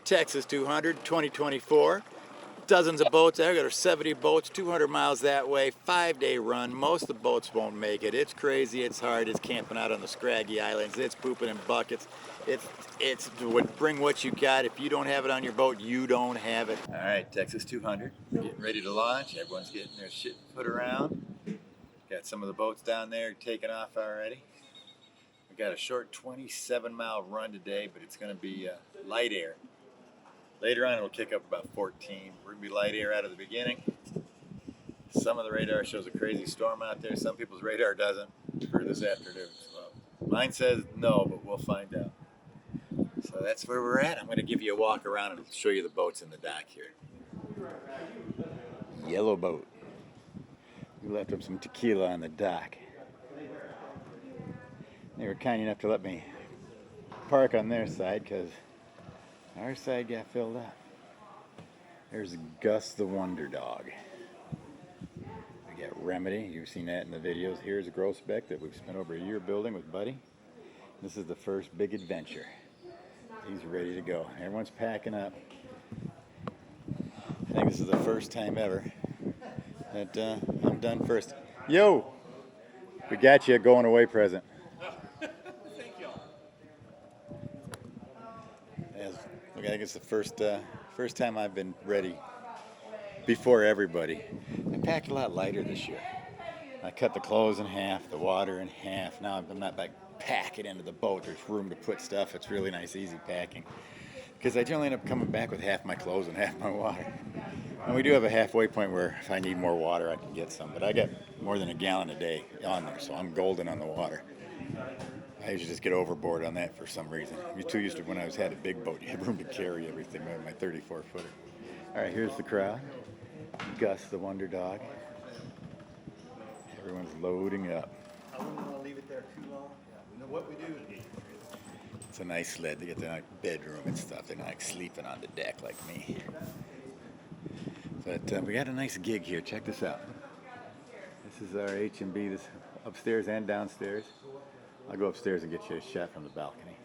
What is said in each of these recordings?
Texas 200 2024. Dozens of boats there. Got our 70 boats, 200 miles that way, 5-day run. Most of the boats won't make it. It's crazy, it's hard, it's camping out on the scraggy islands, it's pooping in buckets. It's bring what you got. If you don't have it on your boat, you don't have it. All right, Texas 200, getting ready to launch. Everyone's getting their shit put around. Got some of the boats down there taking off already. We got a short 27-mile run today, but it's going to be light air. Later on, it'll kick up about 14. We're going to be light air out of the beginning. Some of the radar shows a crazy storm out there. Some people's radar doesn't for this afternoon. So mine says no, but we'll find out. So that's where we're at. I'm going to give you a walk around and show you the boats in the dock here. Yellow boat. We left up some tequila on the dock. They were kind enough to let me park on their side because our side got filled up. There's Gus the Wonder Dog. We got Remedy. You've seen that in the videos. Here's a Grosbeck that we've spent over a year building with Buddy. This is the first big adventure. He's ready to go. Everyone's packing up. I think this is the first time ever that I'm done first. Yo! We got you a going away present. Thank you. I think it's the first time I've been ready before everybody. I packed a lot lighter this year. I cut the clothes in half, the water in half. Now I'm not back packing into the boat. There's room to put stuff. It's really nice, easy packing. Because I generally end up coming back with half my clothes and half my water. And we do have a halfway point where if I need more water, I can get some. But I get more than a gallon a day on there, so I'm golden on the water. I usually just get overboard on that for some reason. I'm too used to when I had a big boat. You had room to carry everything. I had my 34-footer. All right, here's the crowd. Gus the Wonder Dog. Everyone's loading up. I wouldn't want to leave it there too long. Yeah, we know what we do. It's a nice sled. They get their bedroom and stuff. They're not like sleeping on the deck like me. But we got a nice gig here. Check this out. This is our H&B. This upstairs and downstairs. I'll go upstairs and get you a shot from the balcony.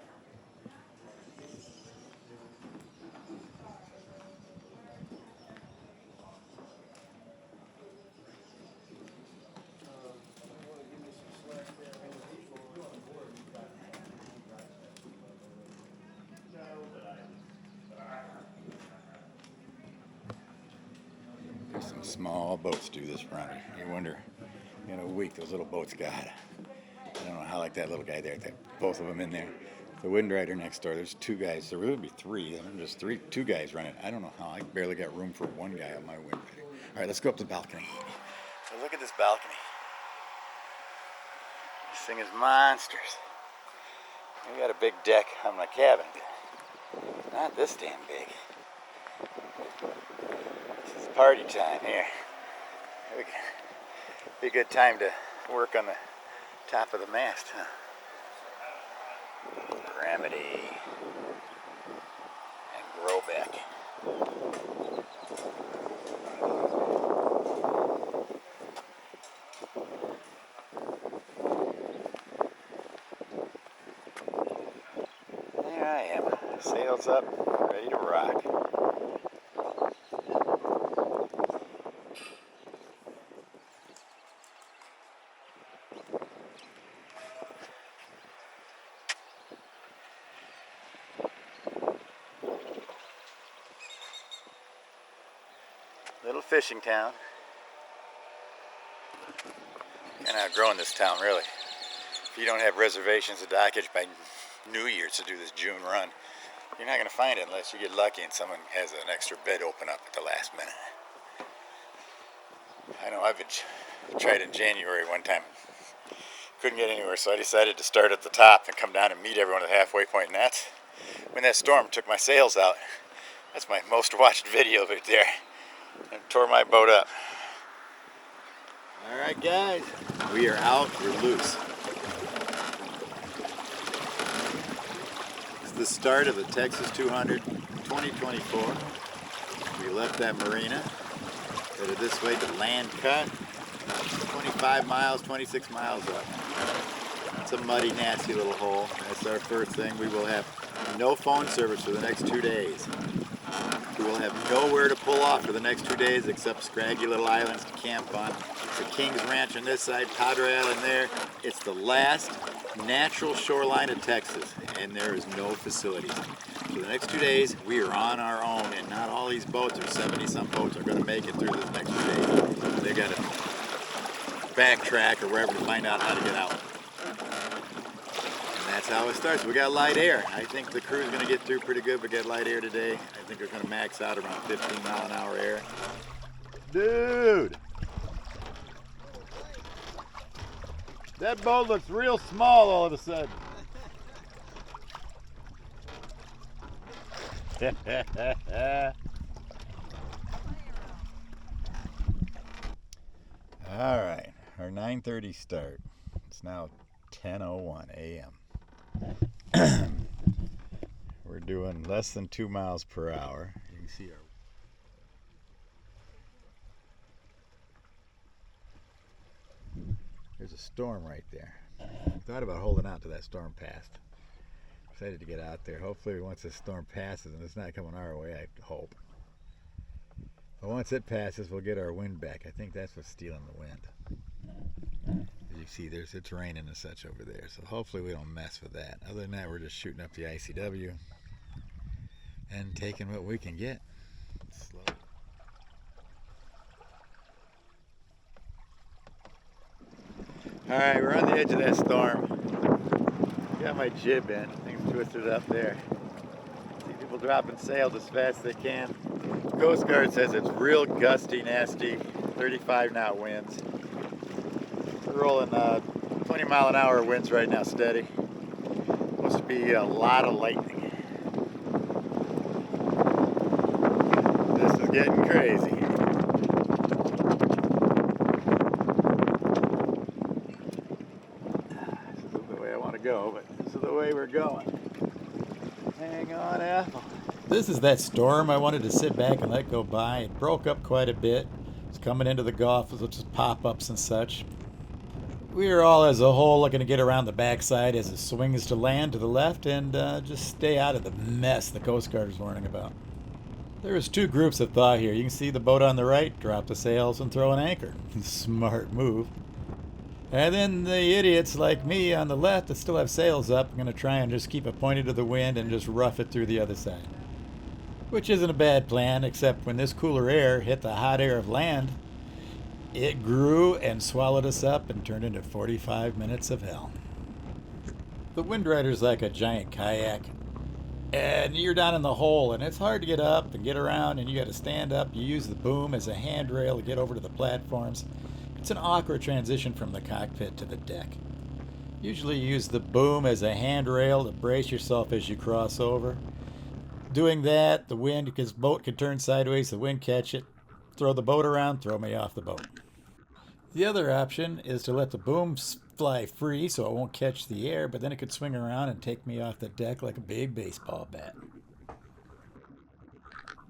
There's some small boats do this run. You wonder, in a week, those little boats got. I don't know how, like that little guy there, both of them in there. The Windrider next door, there's two guys. There would be three. There's two guys running. I don't know how. I barely got room for one guy on my Windrider. All right, let's go up to the balcony. So look at this balcony. This thing is monsters. We got a big deck on my cabin. Not this damn big. This is party time here. Be a good time to work on the top of the mast, huh? Remedy and Grosbeck. There I am, sails up, ready to rock. Little fishing town. And outgrowing this town, really. If you don't have reservations at dockage by New Year's to do this June run, you're not going to find it unless you get lucky and someone has an extra bed open up at the last minute. I know I've tried in January one time. Couldn't get anywhere, so I decided to start at the top and come down and meet everyone at the halfway point. And that's when that storm took my sails out. That's my most watched video right there. And tore my boat up. All right, guys, we are out. We're loose. It's the start of the Texas 200 2024. We left that marina, headed this way to Land Cut. 25 miles, 26 miles up. It's a muddy, nasty little hole. That's our first thing. We will have no phone service for the next 2 days. We will have nowhere to pull off for the next 2 days except scraggy little islands to camp on. The King's Ranch on this side, Padre Island there. It's the last natural shoreline of Texas, and there is no facilities. For the next 2 days, we are on our own, and not all these boats, or 70-some boats, are going to make it through this next 2 days. They got to backtrack or wherever to find out how to get out. And that's how it starts. We got light air. I think the crew's going to get through pretty good. We got light air today. I think we're going to max out around 15-mile-an-hour air. Dude! That boat looks real small all of a sudden. All right, our 9:30 start. It's now 10:01 a.m. We're doing less than 2 miles per hour. You can see our There's a storm right there. Thought about holding out till that storm passed. Excited to get out there. Hopefully once this storm passes, and it's not coming our way, I hope. But once it passes, we'll get our wind back. I think that's what's stealing the wind. As you see, it's raining and such over there, so hopefully we don't mess with that. Other than that, we're just shooting up the ICW and taking what we can get. Slow. Alright, we're on the edge of that storm. Got my jib in. Things twisted up there. See people dropping sails as fast as they can. Coast Guard says it's real gusty, nasty, 35-knot winds. We're rolling 20-mile-an-hour winds right now, steady. Supposed to be a lot of lightning. This is getting crazy. Go, but this is the way we're going. Hang on, Apple. This is that storm I wanted to sit back and let go by. It broke up quite a bit. It's coming into the Gulf with just pop-ups and such. We are all as a whole looking to get around the backside as it swings to land to the left and just stay out of the mess the Coast Guard is warning about. There is 2 groups of thought here. You can see the boat on the right, drop the sails and throw an anchor. Smart move. And then the idiots like me on the left that still have sails up are going to try and just keep it pointed to the wind and just rough it through the other side. Which isn't a bad plan, except when this cooler air hit the hot air of land, it grew and swallowed us up and turned into 45 minutes of hell. The Windrider's like a giant kayak, and you're down in the hole, and it's hard to get up and get around, and you got to stand up. You use the boom as a handrail to get over to the platforms. It's an awkward transition from the cockpit to the deck. Usually you use the boom as a handrail to brace yourself as you cross over. Doing that, the wind, because the boat can turn sideways, the wind catch it, throw the boat around, throw me off the boat. The other option is to let the boom fly free so it won't catch the air, but then it could swing around and take me off the deck like a big baseball bat.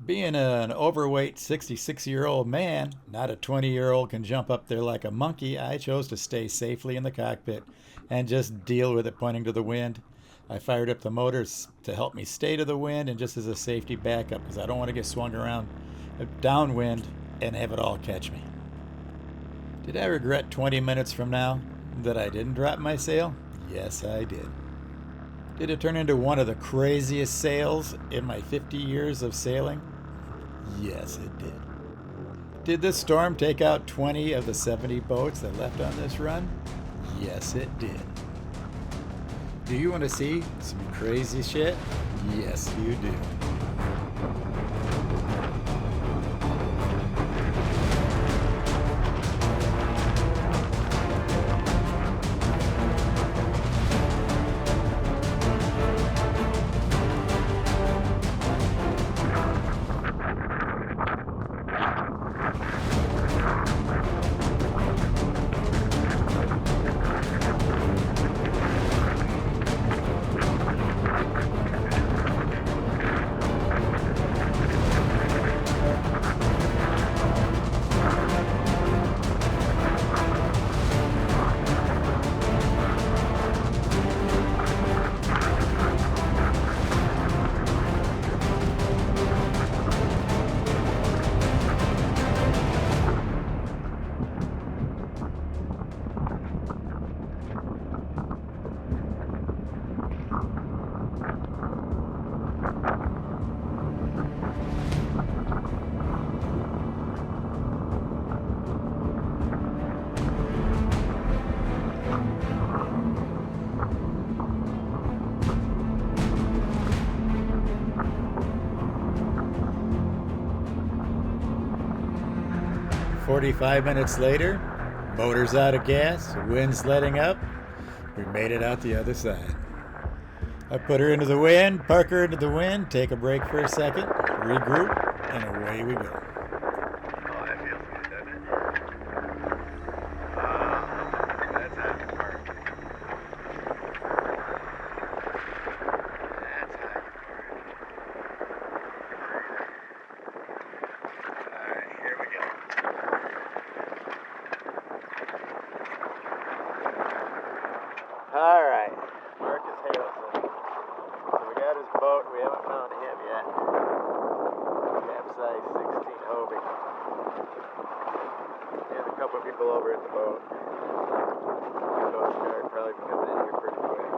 Being an overweight 66-year-old man, not a 20-year-old can jump up there like a monkey, I chose to stay safely in the cockpit and just deal with it pointing to the wind. I fired up the motors to help me stay to the wind and just as a safety backup because I don't want to get swung around downwind and have it all catch me. Did I regret 20 minutes from now that I didn't drop my sail? Yes, I did. Did it turn into one of the craziest sails in my 50 years of sailing? Yes, it did. Did this storm take out 20 of the 70 boats that left on this run? Yes, it did. Do you want to see some crazy shit? Yes, you do. 45 minutes later, motor's out of gas, wind's letting up. We made it out the other side. I put her into the wind, park her into the wind, take a break for a second, regroup, and away we go. Oh, that feels good, doesn't it? That's happy park. That's happy park. Alright, here we go. Alright, Marcus Halison. So we got his boat, we haven't found him yet. Capsize 16 Hobie. We had a couple of people over at the boat. The Coast Guard probably be coming in here pretty quick.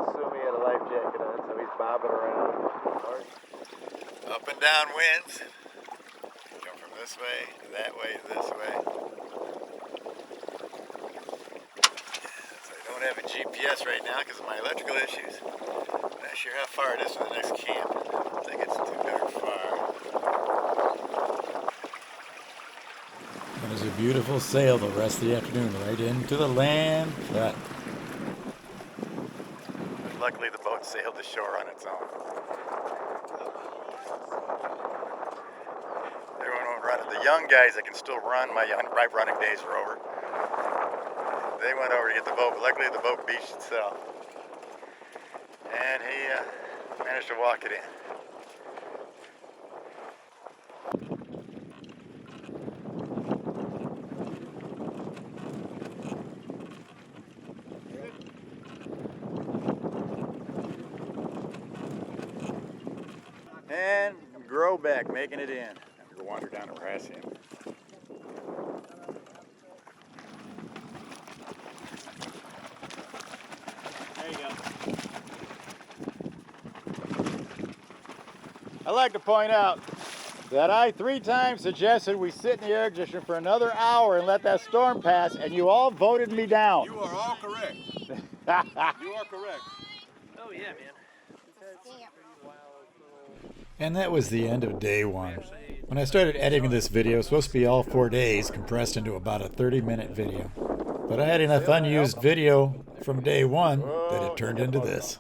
Assume he had a life jacket on, so he's bobbing around. Up and down winds. Come from this way, that way, this way. So I don't have a GPS right now because of my electrical issues. I'm not sure how far it is to the next camp. I don't think it's too darn far. It was a beautiful sail the rest of the afternoon, right into the land. But Luckily the boat sailed to shore on its own. Everyone went running. The young guys that can still run, my running days are over. They went over to get the boat, but luckily the boat beached itself. And he managed to walk it in. And Growback making it in. I'm going to wander down and harass him. There you go. I'd like to point out that I 3 times suggested we sit in the air conditioner for another hour and let that storm pass, and you all voted me down. You are all correct. You are correct. Oh yeah, man. And that was the end of day 1. When I started editing this video, it was supposed to be all 4 days compressed into about a 30-minute video. But I had enough unused video from day 1 that it turned into this.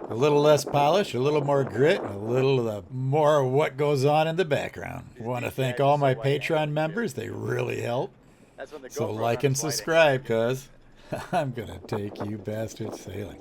A little less polish, a little more grit, and a little more of what goes on in the background. I want to thank all my Patreon members. They really help. So like and subscribe, cuz I'm going to take you bastards sailing.